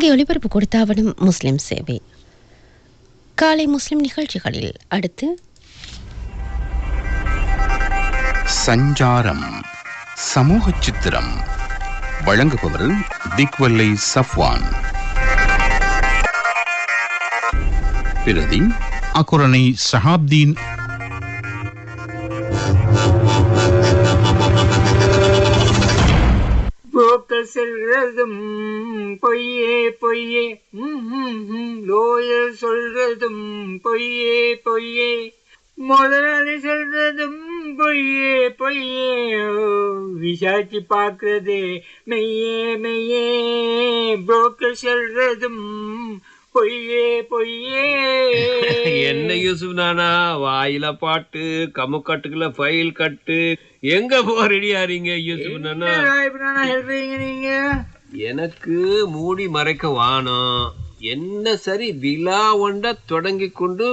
இலங்கை ஒலிபரப்பு கொடுத்தாவடும் முஸ்லிம் சேவை காலை முஸ்லிம் நிகழ்ச்சிகளில் அடுத்து சஞ்சாரம் சமூக சித்திரம் வழங்குபவர் திக்வல்லை சஃப்வான். பிரதி அக்குரணை சஹாப்தீன். போக்க செல்றதும் பொய்யே பொய்யே, லோயர் சொல்றதும் பொய்யே பொய்யே, முதலாளி சொல்றதும் பொய்யே பொய்யே, விசாரிச்சு பார்க்கறதே மெய்யே மெய்யே, புரோக்கர் சொல்றதும் பொய்யே பொய்யே. என்ன யூசுப் நானா, வாயில பாட்டு, கமுக்கட்டுக்குள்ள ஃபைல் கட்டு, எங்க போக ரெடியாறீங்க யூசுப் நானா? சொல்றீங்க நீங்க? எனக்கு மூடி மறைக்க வானம் என்ன சரி, விழா ஒண்ட தொடங்கி கொண்டு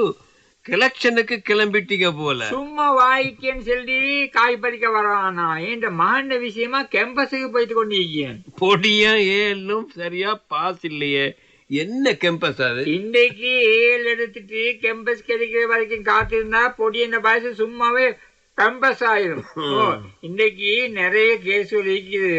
கலெக்ஷனுக்கு கிளம்பிட்டீங்க போல. சும்மா வாய்க்கேன்னு சொல்லி காய் பறிக்க வரானா? என் மகண்ட விஷயமா கேம்பஸுக்கு போயிட்டு கொண்டிருக்கேன். பொடியா ஏழும் சரியா பாஸ் இல்லையே, என்ன கேம்பஸ் அது? இன்னைக்கு 7 எடுத்துட்டு கேம்பஸ் கிடைக்கிற வரைக்கும் காத்திருந்தா பொடி என்ன பாய்ச்சி சும்மாவே கேம்பஸ் ஆயிரும். இன்னைக்கு நிறைய கேஸ் இருக்குது.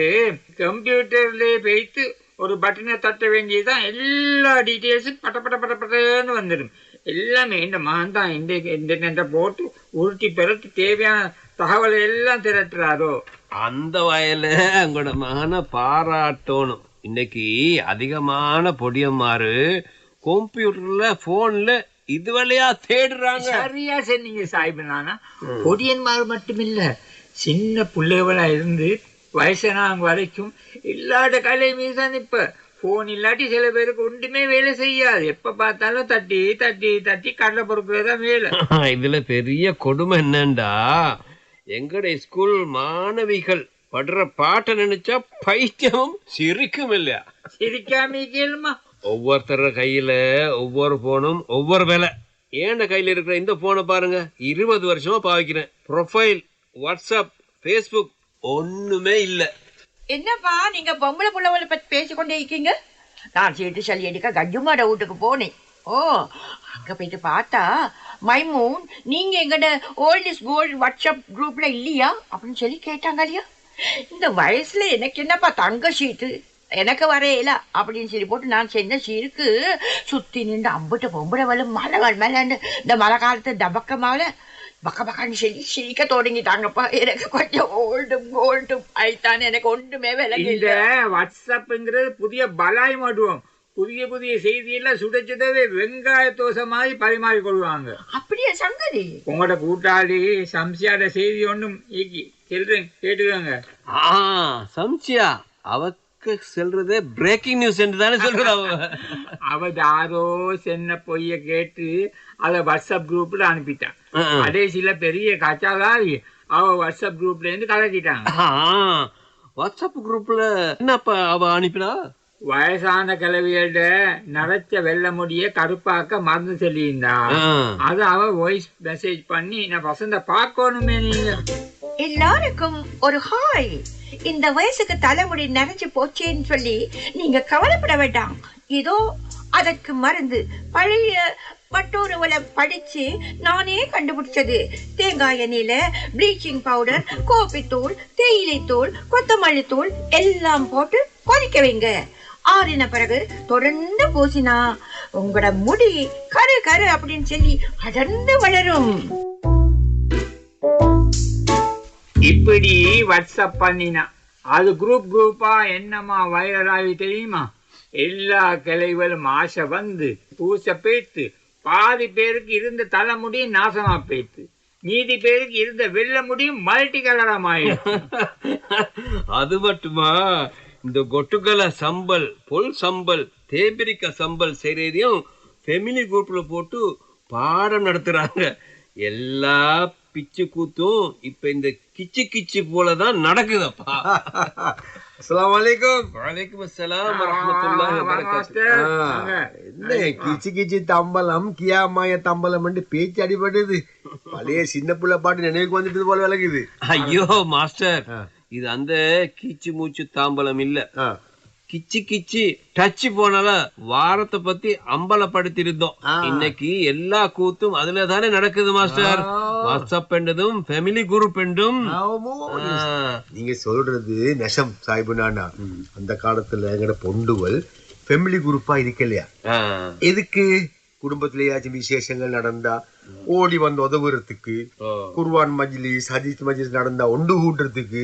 கம்ப்யூட்டர்ல போயிட்டு ஒரு பட்டனை தட்ட வேண்டியதுதான், எல்லா டீட்டெயில்ஸும் பட்ட பட்ட பட்ட பட்டன்னு வந்துடும். எல்லாமே இந்த மகன் தான் இந்த போட்டு உருட்டி பெருட்டு தேவையான தகவலை எல்லாம் திரட்டுறாரோ. அந்த வயல உங்களோட மகனை பாராட்டணும். இன்னைக்கு அதிகமான பொடியம்மாரு கம்ப்யூட்டர்ல போன்ல இது வழியா தேடுறாங்க. சரியா சொன்னீங்க சாஹிப். நானா பொடியன்மார் மட்டுமில்ல, சின்ன பிள்ளைகளா இருந்து வயசானவங்க வரைக்கும் இல்லாத கலை மீதான் இப்ப போன் இல்லாட்டி சில பேருக்கு ஒன்றுமே வேலை செய்யாது. எப்ப பார்த்தாலும் தட்டி தட்டி தட்டி கடலை பொறுக்கிறதான் வேலை. இதுல பெரிய கொடுமை என்னண்டா, எங்கட ஸ்கூல் மாணவிகள் படுற பாட்டை நினைச்சா பைத்தியம் சிரிக்கும் இல்லையா? சிரிக்காம கேளுமா? ஒவ்வொருத்தர கையில ஒவ்வொரு போனும் ஒவ்வொரு வேலை. ஏண்ட கையில இருக்கிற இந்த போனை பாருங்க, 20 வருஷமா பாவிக்கிறேன். ப்ரொஃபைல், வாட்ஸ்அப், பேஸ்புக் ஒண்ணுமே இல்ல. என்னப்பா நீங்க பொம்பளை புள்ளவளை பத்தி பேசிக்கொண்டே இருக்கீங்க? நான் சீட்டு சளி எடுக்க கஜுமாட வீட்டுக்கு போனேன். அங்க போயிட்டு பார்த்தா, மைமூன் நீங்க எங்கட ஓல்ட் இஸ் கோல்ட் வாட்ஸ்அப் குரூப்ல இல்லையா அப்படின்னு சொல்லி கேட்டாங்க இல்லையா? இந்த வயசுல எனக்கு என்னப்பா தங்க சீட்டு, எனக்கு வரையில அப்படின்னு சொல்லி போட்டு நான் செஞ்ச சீருக்கு சுத்தி நின்று அம்பிட்ட பொம்பளை வலும் மழை மேல இந்த மழை காலத்து டபக்க மேல பக்க பக்கான்னு சொல்லி சிரிக்க தொடங்கிட்டாங்கப்பா. எனக்கு கொஞ்சம் ஓல்டும் கோல்டும் ஆயிட்டான்னு எனக்கு ஒன்றுமே விலகி. இந்த வாட்ஸ்அப்ங்கிறது புதிய பலாய் மாட்டுவோம். புதிய புதிய செய்தியெல்லாம் சுட சுடவே வெங்காய தோசை மாதிரி பரிமாறி கொள்வாங்க. அப்படியே சங்கதி. உங்களோட கூட்டாளி சம்சியாட செய்தி ஒன்றும் ஈக்கி சொல்றேன், கேட்டுக்கோங்க. சம்சியா அவக்கு சொல்றதே பிரேக்கிங் நியூஸ் என்று தானே சொல்றா. அவ யாரோ சென்ன பொய்ய கேட்டு அத வாட்ஸ்அப் குரூப்ல அனுப்பிட்டான். அதே சில பெரிய கச்சாலாரி அவ வாட்ஸ்அப் குரூப்ல இருந்து கலக்கிட்டாங்க. வாட்ஸ்அப் குரூப்ல என்னப்பா அவ அனுப்பினா? வயசான கிழவியோட நரைச்ச வெள்ள முடிய கருப்பாக்க மறந்து சொல்லியிருந்தா. அது அவ வாய்ஸ் மெசேஜ் பண்ணி நான் வசந்த பார்க்கணுமே. நீங்க எல்லாருக்கும் ஒரு ஹாய். இந்த வயசுக்கு தலைமுடி நிறைஞ்சு போச்சேன்னு சொல்லி நீங்க கவலைப்பட வேண்டாம். இதோ அதற்கு மருந்து பழைய வட்டோருவலை படிச்சு நானே கண்டுபிடிச்சது. தேங்காய் எண்ணெயில ப்ளீச்சிங் பவுடர், கோபித்தூள், தேயிலை தூள், கொத்தமல்லி தூள் எல்லாம் போட்டு கொதிக்க வைங்க. ஆறின பிறகு தொடர்ந்து பூசினா உங்களோட முடி கரு கரு அப்படின்னு சொல்லி அடர்ந்து வளரும். இப்படி வாட்ஸ்அப் பண்ணினா அது குரூப்பா என்னமா வைரல் ஆகி தெரியுமா? எல்லா கிளைகளும் ஆசை வந்து பூச பேத்து பாதி பேருக்கு இருந்த தலைமுடியும் நாசமா பேத்து, மீதி பேருக்கு இருந்த வெள்ள முடியும் மல்டி கலரம் ஆயிடுச்சு. அது மட்டுமா, இந்த கொட்டுக்கலை சம்பல், பொல் சம்பல், தேபிரிக்க சம்பல் செய்யறதையும் ஃபெமிலி குரூப்ல போட்டு பாடம் நடத்துறாங்க. எல்லா பிச்சு கூத்தும் இப்ப இந்த கிச்சு கிச்சு போலதான் நடக்குதப்பா. அஸ்ஸலாமு அலைக்கும். வலைக்கும் அஸ்ஸலாம் வரஹ்மத்துல்லாஹி வபரகாத்துஹு. என்ன கிச்சு கிச்சு தம்பலம் கியாமாய தம்பலம் பேச்சு அடிபடுது. பழைய சின்ன புள்ள பாட்டு நினைவுக்கு வந்துட்டு போல விளக்குது. ஐயோ மாஸ்டர், இது அந்த கீச்சு மூச்சு தாம்பலம் இல்ல, கிச்சி கிச்சி டச் போனால வாரத்தை பத்தி அம்பலப்படுத்திருந்தோம். இன்னைக்கு எல்லா கூத்தும் அதுல தானே நடக்குது மாஸ்டர். வாட்ஸ்அப் என்றதும் ஃபேமிலி குரூப் என்றும். நீங்க சொல்றது நெசம் சாய்பு நானா. அந்த காலத்துல எங்கட பொண்டுகள் ஃபேமிலி குரூப்பா இருக்கலையா? எதுக்கு? குடும்பத்திலேயாச்சும் விசேஷங்கள் நடந்தா ஓடி வந்து உதவுறதுக்கு, குர்வான் மஜ்லிஸ் ஹதீஸ் மஜ்லிஸ் நடந்தா ஒன்று கூட்டுறதுக்கு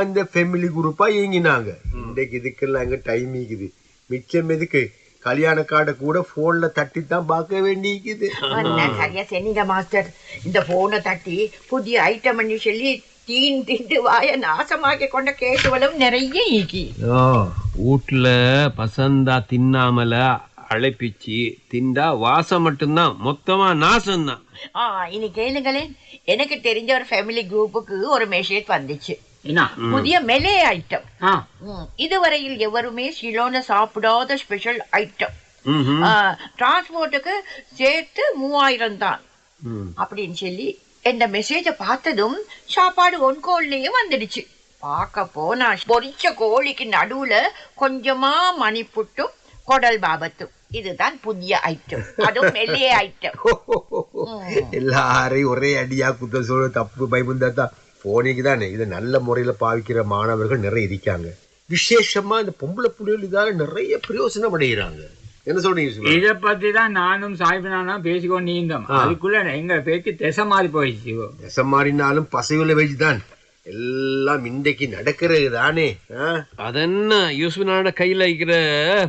இந்த ஃபேமிலி குரூப்பா இயங்கினாங்க. இன்றைக்கு இதுக்கெல்லாம் எங்க டைம் இருக்குது? மிச்சம் எதுக்கு? கல்யாண கார்டை கூட போன்ல தட்டி தான் பார்க்க வேண்டியிருக்குது. சரியா சொன்னீங்க மாஸ்டர். இந்த போனை தட்டி புதிய ஐட்டம் சொல்லி தீண்டு வாய நாசமாக்கி கொண்ட கேட்டுவளும் நிறைய ஈக்கி. வீட்டுல பசந்தா தின்னாமல அழைப்பிச்சு திண்டா வாசம் மட்டும்தான், மொத்தமா நாசம்தான். இனி கேளுங்களேன். எனக்கு தெரிஞ்ச ஒரு ஃபேமிலி குரூப்புக்கு ஒரு மெசேஜ் வந்துச்சு. புதிய மெலே ஐட்டம். இதுவரையில் எவருமே சிலோன சாப்பிடாத ஸ்பெஷல் ஐட்டம். டிரான்ஸ்போர்ட்டுக்கு சேர்த்து 3000 தான் அப்படின்னு சொல்லி இந்த மெசேஜ பார்த்ததும் சாப்பாடு ஒன்கோல்லையே வந்துடுச்சு. பார்க்க போனா பொரிச்ச கோழிக்கு நடுவுல கொஞ்சமா மணிப்புட்டும் கொடல் பாபத்தும். இதுதான் புதிய ஐட்டம், அதுவும் மெல்லிய ஐட்டம். எல்லாரையும் ஒரே அடியா குத்த சொல்ல தப்பு பயமுந்தாதான் போனிக்கு தானே. இதை நல்ல முறையில பாவிக்கிற மாணவர்கள் நிறைய இருக்காங்க. விசேஷமா இந்த பொம்பளை புள்ளிகள் இதால நிறைய பிரயோசனம் அடைகிறாங்க. என்ன சொல்றீங்க? இதை பத்தி தான் நானும் சாய்பினா பேசிக்கொண்டு இருந்தோம். அதுக்குள்ள எங்க பேச்சு திசை மாறி போயிடுச்சு. திசை மாறினாலும் பசங்களை வச்சுதான் எல்லாம் இன்றைக்கு நடக்கிறது தானே. அதென்ன யூஸ்பினோட கையில இருக்கிற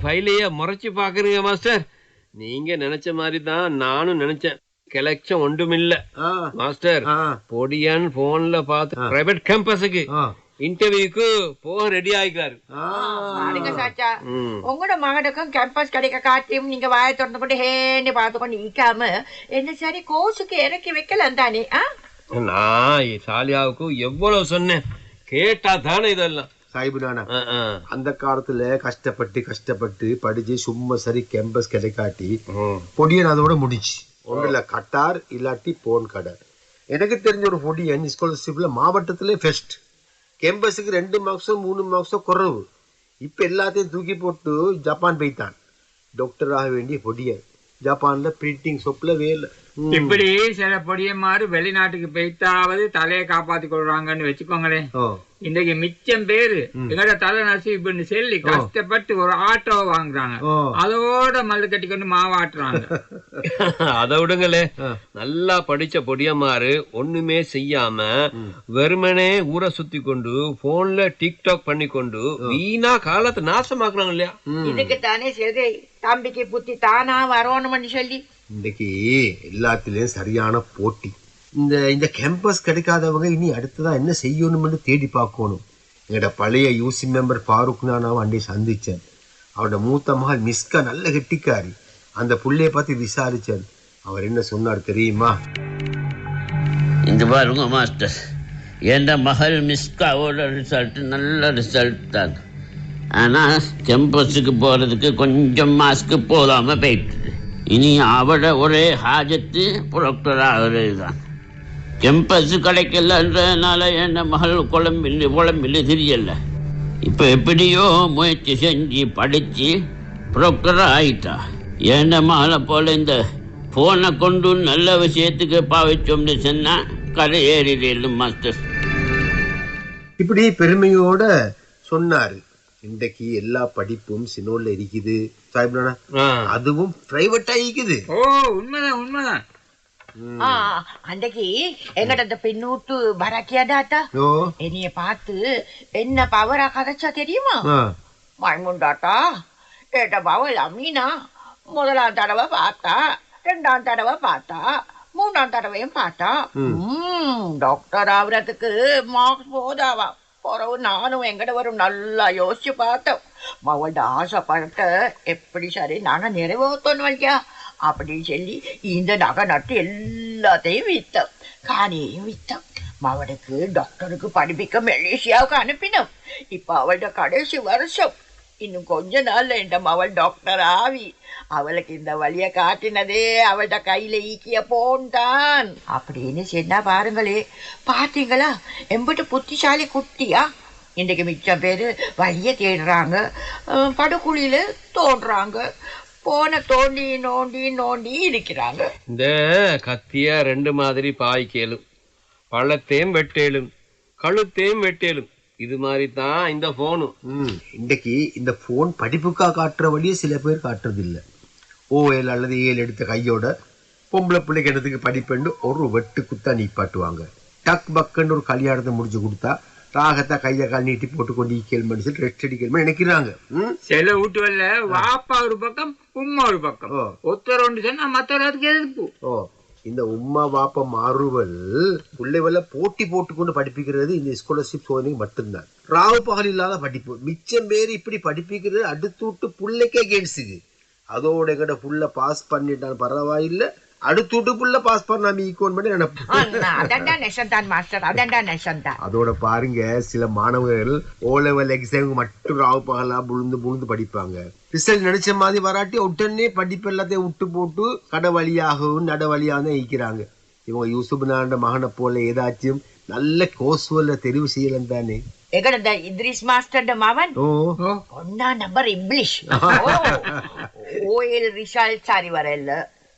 ஃபைலைய முறைச்சு பாக்குறீங்க மாஸ்டர். நீங்க நினைச்ச மாதிரி தான் நானும் நினைச்சேன். கலெக்ஷன் ஒன்றுமில்ல மாஸ்டர். பொடியான் போன்ல பார்த்து பிரைவேட் கேம்பஸுக்கு இன்டர்வியூக்கு போக ரெடி ஆயிக்கிறாரு. உங்களோட மகனுக்கும் கேம்பஸ் கிடைக்க காட்டியும் நீங்க வாயை திறந்து கொண்டு ஹேன்னு பார்த்து கொண்டு ஈக்காம என்ன சரி கோர்ஸுக்கு இறக்கி வைக்கலாம் தானே? நான் சாலியாவுக்கு எவ்வளவு சொன்னேன், கேட்டா தானே இதெல்லாம். சாயிபு நானா, அந்த காலத்துல கஷ்டப்பட்டு படிச்சு சும்மா சரி கேம்பஸ் கிடைக்காட்டி பொடியன் அதோட முடிச்சு. ஒன்றுல கட்டார் இல்லாட்டி போன் கடை. எனக்கு தெரிஞ்ச ஒரு பொடியன் ஸ்காலர்ஷிப்ல மாவட்டத்திலே ஃபர்ஸ்ட். கேம்பஸுக்கு 2 மார்க்ஸோ 3 மார்க்ஸோ குறைவு. இப்ப எல்லாத்தையும் தூக்கி போட்டு ஜப்பான் போய்த்தான். டாக்டர் ஆக வேண்டிய பொடியன் ஜப்பான்ல பிரிண்டிங் ஷாப்ல வேலை. இப்படி சில பொடியமாறு வெளிநாட்டுக்கு போயிட்டாவது தலையை காப்பாத்தி கொள்றாங்கன்னு வச்சுக்கோங்களேன். இன்றைக்கு மிச்சம் பேரு எங்கட தலை நசிப்புன்னு சொல்லி கஷ்டப்பட்டு ஒரு ஆட்டோ வாங்குறாங்க. அதோட மல்லு கட்டி கொண்டு மாவாட்டுறாங்க. அதை விடுங்களே, நல்லா படிச்ச பொடியமாறு ஒண்ணுமே செய்யாம வெறுமனே ஊரை சுத்தி கொண்டு போன்ல டிக்டாக் பண்ணி கொண்டு வீணா காலத்தை நாசமாக்குறாங்க இல்லையா? இதுக்கு தானே சரி தம்பிக்கு புத்தி தானா வரணும்னு சொல்லி இன்னைக்கு எல்லாத்திலயும் சரியான போட்டி. இந்த கேம்பஸ் கிடைக்காதவங்க இனி அடுத்ததான் என்ன செய்யணும்னு தேடி பார்க்கணும். எங்கட பழைய யூசி மெம்பர் ஃபாரூக் நான் அண்டை சந்திச்சேன். அவரோட மூத்த மகள் மிஸ்கா நல்ல கெட்டிக்காரி. அந்த புள்ளைய பார்த்து விசாரிச்சேன். அவர் என்ன சொன்னார் தெரியுமா? இந்த பாருங்க மாஸ்டர், என் மகள் மிஸ்காவோட ரிசல்ட் நல்ல ரிசல்ட் தான். ஆனால் கேம்பஸுக்கு போகிறதுக்கு கொஞ்சம் மாஸ்க்கு போதாமல் போயிட்டு. இனி அவட ஒரே ஹாஜத்து ப்ரொக்டர் ஆகிறது தான். கேம்பஸ் கிடைக்கலன்றதுனால என் மகள் குழம்பில் தெரியல. இப்போ எப்படியோ முயற்சி செஞ்சு படித்து ப்ரொக்டர் ஆகிட்டா. என் மகளை போல் இந்த ஃபோனை கொண்டு நல்ல விஷயத்துக்கு பாவிச்சோம்னு சொன்னால் கரை ஏறிடு மாஸ்டர். இப்படி பெருமையோட சொன்னாரு. இன்றைக்கு எல்லா படிப்பும் சினோல்ல இருக்குது சாய்புனா, அதுவும் பிரைவேட்டா இருக்குது. உண்மைதான். அன்றைக்கு எங்கட பின்னூட்டு பராக்கியாடாத்தா என்னைய பார்த்து என்ன பவரா கதைச்சா தெரியுமா? மைமுண்டாட்டா ஏட்ட பவல் அம்மீனா முதலாம் தடவை பார்த்தா, 2ஆம் தடவை பார்த்தா, 3ஆம் தடவையும் பார்த்தா டாக்டர் ஆகுறதுக்கு மார்க்ஸ் போதாவா. பிறகு நானும் எங்கட வரும் நல்லா யோசிச்சு பார்த்தோம். மவள்ட ஆசைப்பட்ட எப்படி சரி நாங்க நிறைவேற்றணும் வைக்கா அப்படின்னு சொல்லி இந்த நகை நட்டு எல்லாத்தையும் வித்தோம். காணியையும் வித்தோம். மவளுக்கு டாக்டருக்கு படிப்பிக்க மலேசியாவுக்கு அனுப்பினோம். இப்ப அவளோட கடைசி வருஷம். இன்னும் கொஞ்ச நாள்ல இந்த மவள் டாக்டர் ஆவி. அவளுக்கு இந்த வழிய காட்டினதே அவள்ட கையில ஈக்கிய போன்தான் அப்படின்னு சொன்னா பாருங்களே. பாத்தீங்களா எம்பிட்டு புத்திசாலி குட்டியா? இன்றைக்கு மிச்சம் பேர் வழியை தேடுறாங்க, படுகுழியில தோன்றாங்க, போன தோண்டி நோண்டி நோண்டி இருக்கிறாங்க. இந்த கத்தியா 2 மாதிரி பாய்க்கேலும், பழத்தையும் வெட்டேலும், கழுத்தையும் வெட்டேலும். இது மாதிரி தான் இந்த போனு. இன்றைக்கு இந்த போன் படிப்புக்கா காட்டுற வழியே சில பேர் காட்டுறது இல்லை. OL அல்லது AL எடுத்த கையோட பொம்பளை பிள்ளைக்கு இடத்துக்கு படிப்பெண்டு ஒரு வெட்டு குத்தா நீப்பாட்டுவாங்க. டக் பக்குன்னு ஒரு கல்யாணத்தை முடிச்சு கொடுத்தா ராகத்தை கையை கால் நீட்டி போட்டு கொண்டு கேள்வி சொல்லி ரெஸ்ட் அடிக்கணும்னு நினைக்கிறாங்க. சில வீட்டுல வாப்பா ஒரு பக்கம் உம்மா ஒரு பக்கம், ஒருத்தர் ஒன்று சொன்னா மத்தவர் அதுக்கு எதிர்ப்பு. இந்த உம்மா வாப்பா மாறுவல் பிள்ளைகள போட்டி போட்டுக்கொண்டு படிப்பிக்கிறது இந்த ஸ்காலர்ஷிப் சோதனை மட்டும்தான். ராவு பகல் இல்லாத படிப்பு. மிச்சம் பேர் இப்படி படிப்பிக்கிறது அடுத்து விட்டு பிள்ளைக்கே கேட்ஸுக்கு. அதோட எங்கட புள்ள பாஸ் பண்ணிட்டான் பரவாயில்லை, அடுத்து விட்டு புள்ள பாஸ் பண்ணாம ஈக்கோன் பண்ணி நினைப்பேன். அதோட பாருங்க, சில மாணவர்கள் O-level எக்ஸாமுக்கு மட்டும் ராவு பகலா புழுந்து படிப்பாங்க. ரிசல்ட் நினைச்ச மாதிரி வராட்டி உடனே படிப்பு எல்லாத்தையும் விட்டு போட்டு கடை வழியாகவும் நட வழியாக தான் ஈக்கிறாங்க. இவங்க யூசுப் நாண்ட மகனை போல ஏதாச்சும் நல்ல கோர்ஸ்ல தெரிவு செய்யலாம் தானே. எங்கட இத்ரிஸ் மாஸ்டர் மவன் ஒன்னா number English OL result sorry வரல,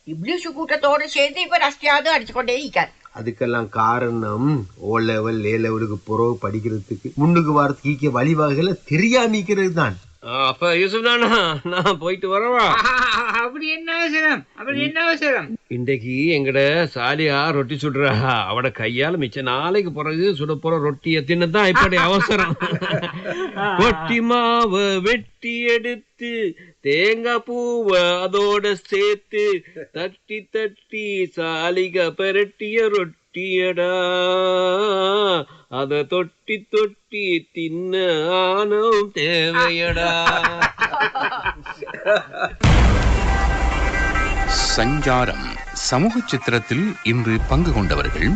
இங்கிலீஷ் கூட்டத்தோட சேர்ந்து இப்ப ரஷ்யாவது அடிச்சுக்கொண்டே இருக்கார். அதுக்கெல்லாம் காரணம் O-level A-levelக்கு புறவு படிக்கிறதுக்கு முன்னுக்கு வாரத்துக்கு வழிவகைகளை தெரியாமிக்கிறது தான். அப்ப யூசுப் நானா, நான் போயிட்டு வரவா? அப்படி என்ன அவசரம், அப்படி என்ன அவசரம்? இன்றைக்கு எங்கட சாலியா ரொட்டி சுடுறா. அவட கையால மிச்ச நாளைக்கு பிறகு சுட போற ரொட்டிய தின்னதான் இப்படி அவசரம். கொட்டி மாவ வெட்டி எடுத்து தேங்காய் பூவ அதோட சேர்த்து தட்டி தட்டி சாலிக பரட்டிய ரொட்டியடா, அத தொட்டி தொட்டி தின்ன ஆனும் தேவையடா. சஞ்சாரம் சமூக சித்திரத்தில் இன்று பங்கு கொண்டவர்கள்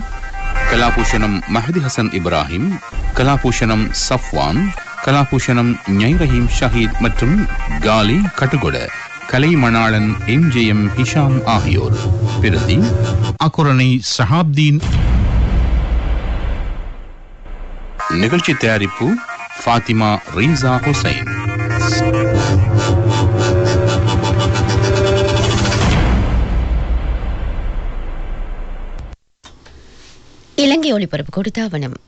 கலாபூஷணம் மஹதி ஹசன் இப்ராஹிம், கலாபூஷணம் சஃப்வான், கலாபூஷணம் ஞைரஹீம் ஷஹீத் மற்றும் காலி கட்டுகொட, கலைமணாளன் MJM ஹிஷாம் ஆகியோர். பிரதி அக்குரணை சஹாப்தீன். நிகழ்ச்சி தயாரிப்பு ஃபாத்திமா ரீசா ஹுசைன். இலங்கை ஒளிபரப்பு கொடுத்தாவனம்